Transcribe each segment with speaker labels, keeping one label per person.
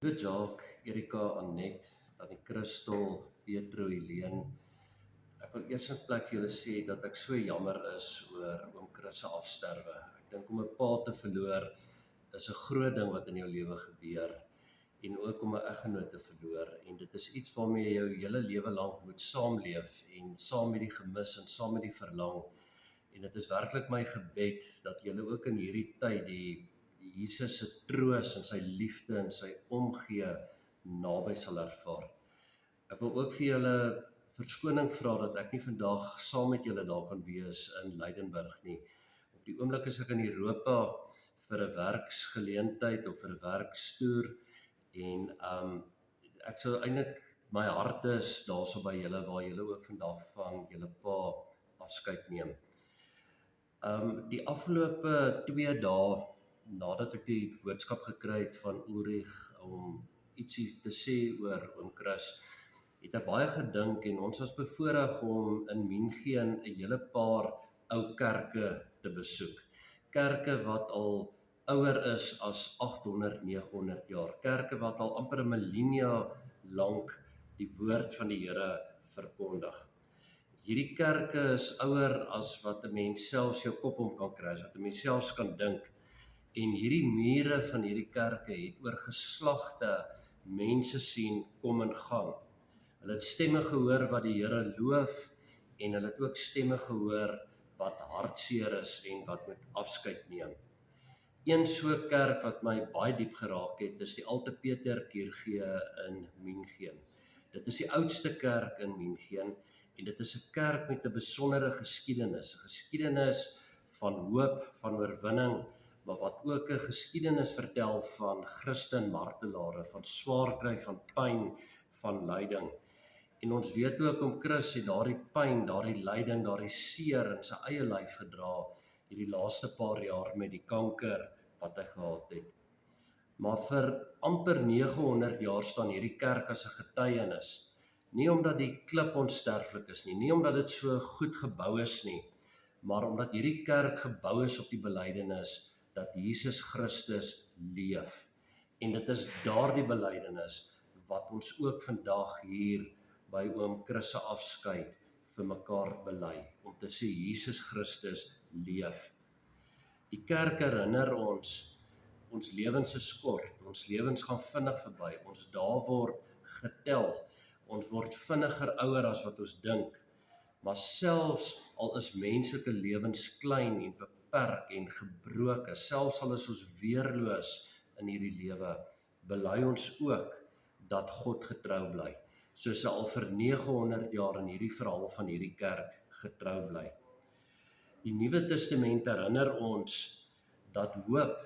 Speaker 1: Liewe Jacques, Erika, Annette, Tannie Christel, Pietro, Helene. Ek wil eers in plek vir julle sê dat ek so jammer is oor oom Chris se afsterwe. Ek dink om 'n pa te verloor is 'n groot ding wat in jou lewe gebeur en ook om 'n eggenoot te verloor en dit is iets waarmee jy jou hele lewe lank moet saamleef en saam met die gemis en saam met die verlang. En dit is werklik my gebed dat julle ook in hierdie tyd die Jesus se troos en sy liefde en sy omgee naby sal ervaar. Ek wil ook vir julle verskoning vra dat ek nie vandag saam met julle daar kan wees in Leidenburg nie. Op die oomblik is ek in Europa vir 'n werksgeleentheid of vir 'n werkstoer en ek sou eintlik my hart is daarso by julle waar julle ook vandag van julle pa afskeid neem. Die afgelope 2 dae nadat ek die boodskap gekry het van Ulrich om ietsie te sê oor oom Chris, het ek baie gedink en ons was bevoorreg om in München 'n hele paar ou kerke te besoek. Kerke wat al ouer is as 800, 900 jaar. Kerke wat al amper 'n millennia lank die woord van die Here verkondig. Hierdie kerke is ouer as wat 'n mens selfs jou kop om kan kry, wat 'n mens selfs kan dink. En hierdie mure van hierdie kerke het oor geslagte mense sien kom en gaan. Hulle het stemme gehoor wat die Here loof en hulle het ook stemme gehoor wat hartseer is en wat met afskeid neem. Een so kerk wat my baie diep geraak het, is die Alte Peter Kirche in München. Dit is die oudste kerk in München en dit is 'n kerk met 'n besondere geskiedenis, 'n geskiedenis van hoop, van oorwinning, maar wat ook 'n geskiedenis vertel van Christen martelare, van swaar kry, van pyn, van lyding. En ons weet ook om Chris het daardie pyn, daardie lyding, daardie seer in sy eie lyf gedra hierdie laaste paar jaar met die kanker wat hy gehad het. Maar vir amper 900 jaar staan hierdie kerk as 'n getuienis. Nie omdat die klip onsterflik is nie omdat dit so goed gebou is nie, maar omdat hierdie kerk gebou is op die belydenis dat Jesus Christus leef. En dit is daardie belydenis wat ons ook vandag hier by oom Chris se afskeid vir mekaar bely, om te sê Jesus Christus leef. Die kerk herinner ons lewens is kort, ons lewens gaan vinnig verby, ons dae word getel, ons word vinniger ouer as wat ons dink. Maar selfs al is menslike lewens klein en beperk en gebroke, selfs al is ons weerloos in hierdie lewe, bely ons ook dat God getrou bly, soos hy al vir 900 jaar in hierdie verhaal van hierdie kerk getrou bly. Die Nuwe Testament herinner ons dat hoop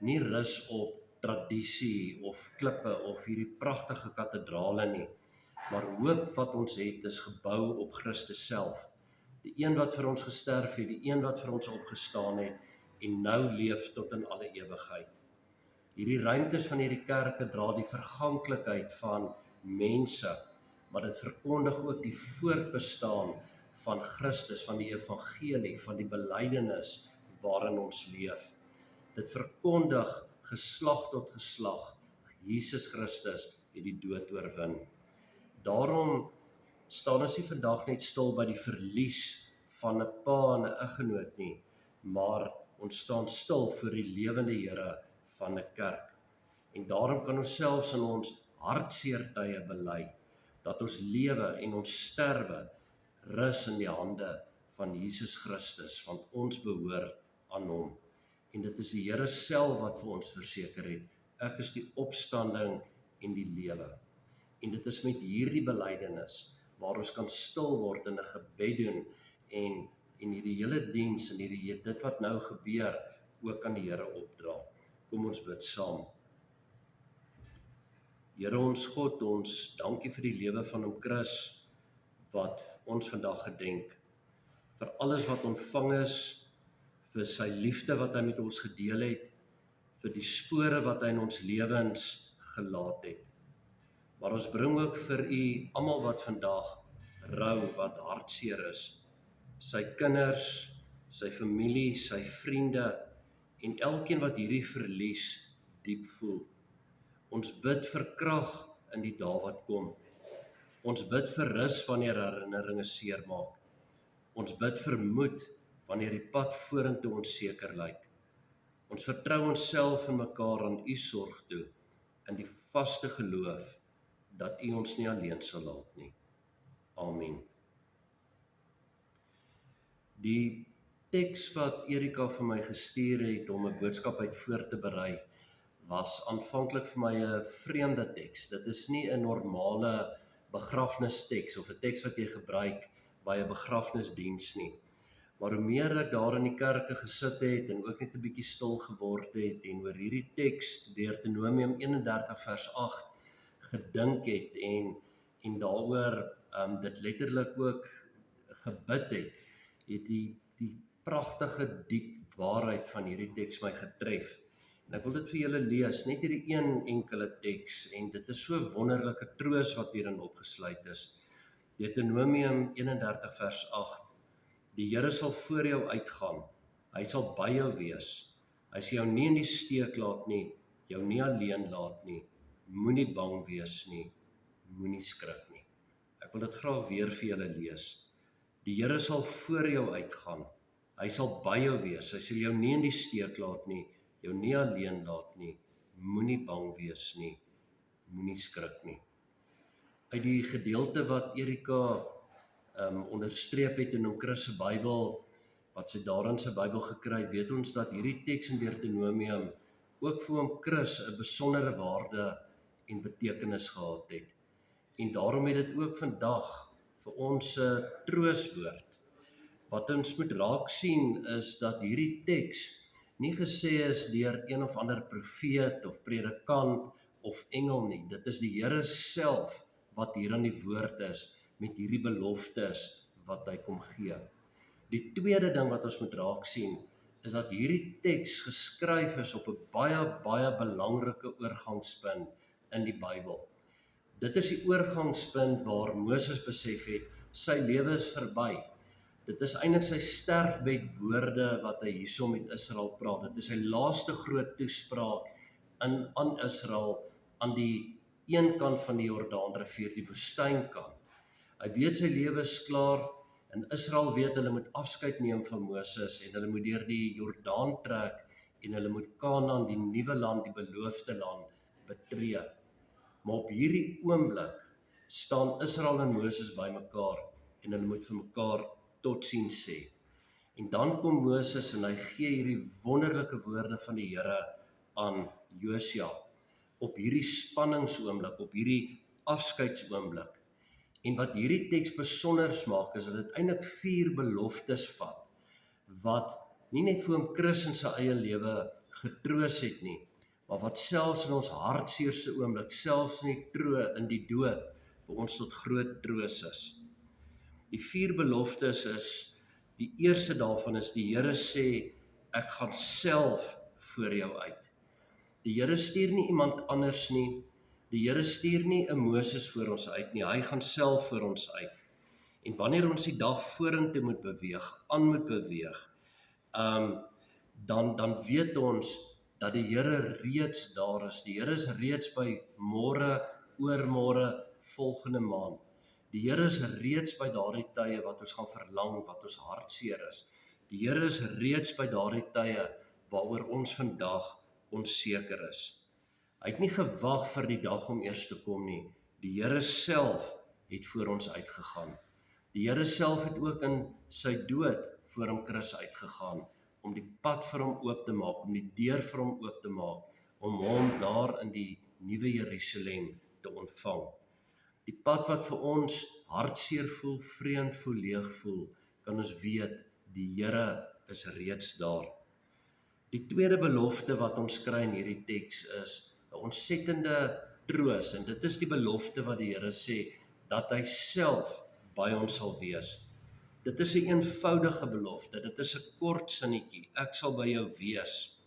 Speaker 1: nie rus op tradisie of klippe of hierdie pragtige kathedrale nie, maar hoop wat ons het is gebou op Christus self. Die een wat vir ons gesterf het, die een wat vir ons opgestaan het en nou leef tot in alle ewigheid. Hierdie ruimtes van hierdie kerke dra die verganklikheid van mense, maar dit verkondig ook die voortbestaan van Christus, van die evangelie, van die belydenis waarin ons leef. Dit verkondig geslag tot geslag, Jesus Christus het die dood oorwin. Daarom staan ons nie vandag net stil by die verlies van 'n pa en 'n eggenoot nie, maar ons staan stil voor die lewende Here van 'n kerk. En daarom kan ons selfs in ons hartseer tye bely dat ons lewe en ons sterwe rus in die hande van Jesus Christus, want ons behoort aan hom. En dit is die Here self wat vir ons verseker het, ek is die opstanding en die lewe. En dit is met hierdie belydenis waar ons kan stil word en 'n gebed doen en hierdie hele diens en dit wat nou gebeur ook aan die Here opdra. Kom ons bid saam. Here ons God, ons dankie vir die lewe van oom Chris wat ons vandag gedenk, vir alles wat ontvang is, vir sy liefde wat hy met ons gedeel het, vir die spore wat hy in ons lewens gelaat het. Maar ons bring ook vir u almal wat vandag rou, wat hartseer is, sy kinders, sy familie, sy vriende en elkeen wat hierdie verlies diep voel. Ons bid vir krag in die dae wat kom. Ons bid vir rus wanneer herinneringe seermaak. Ons bid vir moed wanneer die pad vorentoe onseker lyk. Ons vertrou onsself en mekaar aan U sorg toe, in die vaste geloof dat U ons nie alleen sal laat nie. Amen. Die teks wat Erika vir my gestuur het om 'n boodskap uit voor te berei, was aanvanklik vir my 'n vreemde teks. Dit is nie 'n normale begrafnisteks of 'n teks wat jy gebruik by 'n begrafnisdiens nie. Maar hoe meer ek daar in die kerke gesit het en ook net 'n bietjie stil geword het en oor hierdie teks, Deuteronomium 31 vers 8, gedink het en daaroor dit letterlik ook gebid het die pragtige diep waarheid van hierdie teks my getref. En ek wil dit vir julle lees, net hierdie een enkele teks, en dit is so wonderlike troos wat hierin opgesluit is. Deuteronomium 31 vers 8. Die Here sal voor jou uitgaan, hy sal by jou wees, hy sal jou nie in die steek laat nie, jou nie alleen laat nie, moenie bang wees nie, moenie skrik nie. Ek wil dit graag weer vir julle lees. Die Here sal voor jou uitgaan, hy sal by jou wees, hy sal jou nie in die steek laat nie, jou nie alleen laat nie, moenie bang wees nie, moenie skrik nie. Uit die gedeelte wat Erika onderstreep het in hom Chris se Bybel, wat sy daarin sy Bybel gekry, weet ons dat hierdie teks in Deuteronomium ook vir hom Chris 'n besondere waarde en betekenis gehad het. En daarom het dit ook vandag vir ons 'n trooswoord. Wat ons moet raak sien is dat hierdie teks nie gesê is deur een of ander profeet of predikant of engel nie. Dit is die Here self wat hier in die woord is met hierdie beloftes wat hy kom gee. Die tweede ding wat ons moet raak sien is dat hierdie teks geskryf is op 'n baie belangrike oorgangspunt in die Bybel. Dit is die oorgangspunt waar Moses besef het, sy lewe is verby. Dit is eintlik sy sterfbedwoorde wat hy hierso met Israel praat. Dit is sy laaste groot toespraak aan Israel aan die een kant van die Jordaanrivier, die woestynkant. Hy weet sy lewe is klaar en Israel weet hulle moet afskeid neem van Moses en hulle moet deur die Jordaan trek en hulle moet Kanaan, die nuwe land, die beloofde land, betree. Maar op hierdie oomblik staan Israel en Moses bymekaar en hulle moet vir mekaar totsiens sê. En dan kom Moses en hy gee hierdie wonderlike woorde van die Here aan Josua op hierdie spanningsoomblik, op hierdie afskeidsoomblik. En wat hierdie teks besonders maak is dat dit eintlik 4 beloftes vat wat nie net vir hom Chris in sy eie lewe getroos het nie, maar wat selfs in ons hartseerste oomblik, selfs in die dood, vir ons tot groot troos is. Die 4 beloftes is, die eerste daarvan is, die Here sê, ek gaan self voor jou uit. Die Here stuur nie iemand anders nie, die Here stuur nie 'n Moses voor ons uit nie, hy gaan self voor ons uit. En wanneer ons die dag vorentoe moet beweeg, moet beweeg, dan weet ons dat die Here reeds daar is. Die Here is reeds by môre, oormôre, volgende maand. Die Here is reeds by daardie tye wat ons gaan verlang, wat ons hartseer is. Die Here is reeds by daardie tye waaroor ons vandag onseker is. Hy het nie gewag vir die dag om eers te kom nie. Die Here self het voor ons uitgegaan. Die Here self het ook in sy dood voor hom Chris uitgegaan, om die pad vir hom oop te maak, om die deur vir hom oop te maak, om hom daar in die nuwe Jerusalem te ontvang. Die pad wat vir ons hartseer voel, vreemd voel, leeg voel, kan ons weet, die Here is reeds daar. Die tweede belofte wat ons kry in hierdie teks is 'n ontsettende troos, en dit is die belofte wat die Here sê, dat hy self by ons sal wees. Dit is 'n eenvoudige belofte, dit is 'n kort sinnetjie, ek sal by jou wees.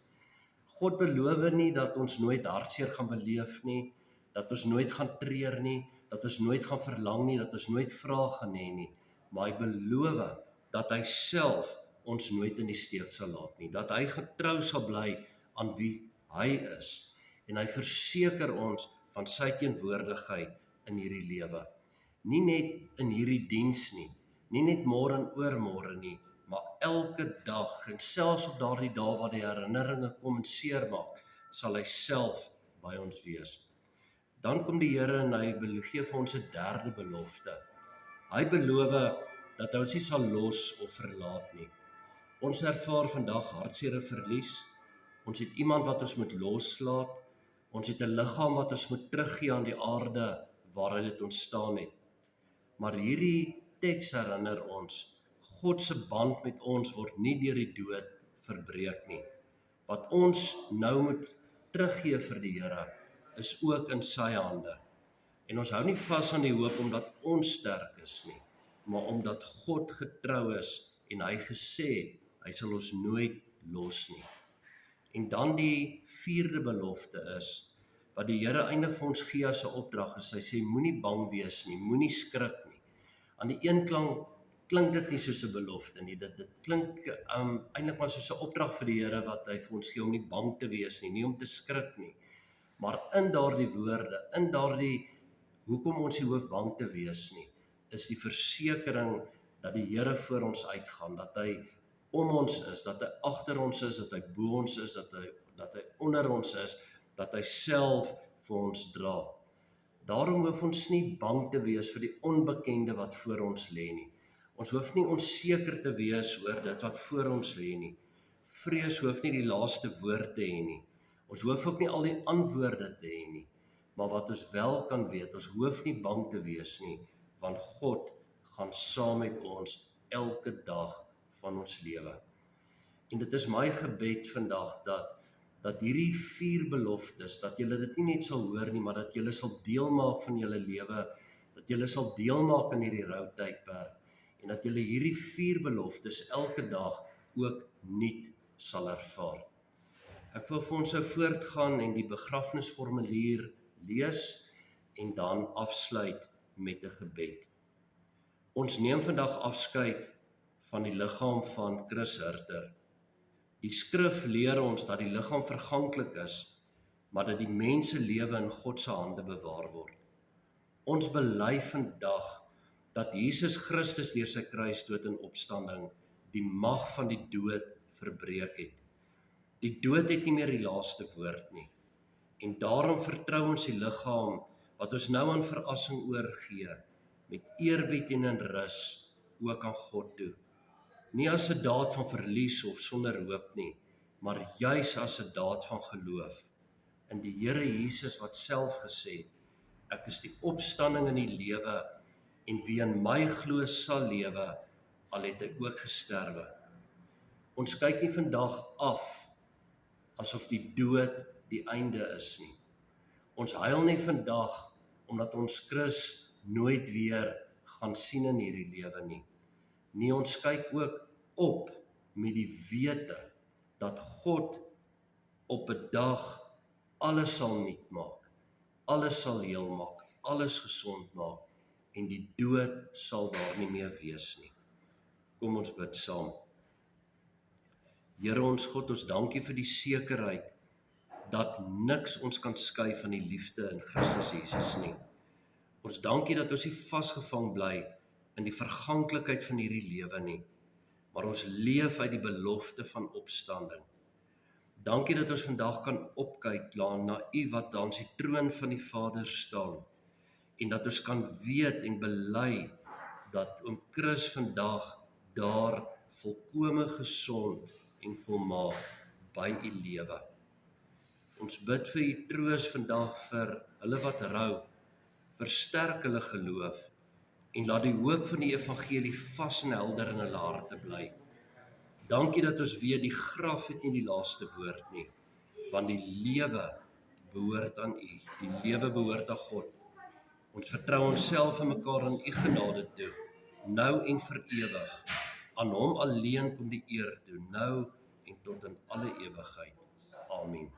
Speaker 1: God beloof nie dat ons nooit hartseer gaan beleef nie, dat ons nooit gaan treur nie, dat ons nooit gaan verlang nie, dat ons nooit vrae gaan hê nie, maar hy beloof dat hy self ons nooit in die steek sal laat nie, dat hy getrou sal bly aan wie hy is, en hy verseker ons van sy teenwoordigheid in hierdie lewe. Nie net in hierdie diens nie, nie net môre en oormôre nie, maar elke dag en selfs op daardie dae waar die herinneringe kom en seermaak, sal hy self by ons wees. Dan kom die Here en hy gee vir ons 'n derde belofte. Hy beloof dat hy ons nie sal los of verlaat nie. Ons ervaar vandag hartseer verlies. Ons het iemand wat ons moet loslaat. Ons het 'n liggaam wat ons moet teruggee aan die aarde waaruit dit ontstaan het. Maar hierdie teks herinner ons, God se band met ons word nie deur die dood verbreek nie. Wat ons nou moet teruggee vir die Here, is ook in sy hande. En ons hou nie vas aan die hoop omdat ons sterk is nie, maar omdat God getrou is en hy gesê het, hy sal ons nooit los nie. En dan die vierde belofte is, wat die Here eintlik vir ons gee as 'n opdrag is, hy sê moenie bang wees nie, moenie skrik nie. Aan die een klink dit nie soos 'n belofte nie, dit klink eintlik maar soos 'n opdrag vir die Here wat hy vir ons gee om nie bang te wees nie om te skrik nie. Maar in daardie woorde, in daardie hoekom ons nie hoef bang te wees nie, is die versekering dat die Here voor ons uitgaan, dat hy om ons is, dat hy agter ons is, dat hy bo ons is, dat hy onder ons is, dat hy self vir ons dra. Daarom hoef ons nie bang te wees vir die onbekende wat voor ons lê nie. Ons hoef nie onseker te wees oor dit wat voor ons lê nie. Vrees hoef nie die laaste woord te hê nie. Ons hoef ook nie al die antwoorde te hê nie. Maar wat ons wel kan weet, ons hoef nie bang te wees nie, want God gaan saam met ons elke dag van ons lewe. En dit is my gebed vandag dat hierdie 4 beloftes, dat julle dit nie net sal hoor nie, maar dat julle sal deel maak van julle lewe, dat julle sal deel maak in hierdie routydperk, en dat julle hierdie 4 beloftes elke dag ook nuut sal ervaar. Ek wil vir ons nou voortgaan en die begrafnisformulier lees en dan afsluit met 'n gebed. Ons neem vandag afskeid van die liggaam van Chris Hurter. Die skrif leer ons dat die liggaam verganklik is, maar dat die mens se lewe in God se hande bewaar word. Ons bely vandag dat Jesus Christus deur sy kruisdood en opstanding die mag van die dood verbreek het. Die dood het nie meer die laaste woord nie. En daarom vertrou ons die liggaam wat ons nou aan verassing oorgee, met eerbied en in rus ook aan God toe. Nie as 'n daad van verlies of sonder hoop nie, maar juis as 'n daad van geloof in die Here Jesus wat self gesê het, ek is die opstanding en die lewe, en wie in my glo sal lewe, al het hy ook gesterwe. Ons kyk nie vandag af asof die dood die einde is nie. Ons huil nie vandag omdat ons Chris nooit weer gaan sien in hierdie lewe nie. Nee, ons kyk ook op met die wete dat God op 'n dag alles sal nuut maak, alles sal heel maak, alles gesond maak en die dood sal daar nie meer wees nie. Kom ons bid saam. Here ons God, ons dankie vir die sekerheid dat niks ons kan skei van die liefde in Christus Jesus nie. Ons dankie dat ons nie vasgevang bly in die verganklikheid van hierdie lewe nie, maar ons leef uit die belofte van opstanding. Dankie dat ons vandag kan opkyk na U wat aan die troon van die Vader staan, en dat ons kan weet en bely dat oom Chris vandag daar volkome gesond en volmaak by U lewe. Ons bid vir U troos vandag vir hulle wat rou, versterk hulle geloof en laat die hoop van die evangelie vas en helder in hulle harte bly. Dankie dat ons weet die graf het nie die laaste woord nie, want die lewe behoort aan U, die lewe behoort aan God. Ons vertrou onsself en mekaar aan U genade toe, nou en vir ewig. Aan Hom alleen kom die eer toe, nou en tot in alle ewigheid. Amen.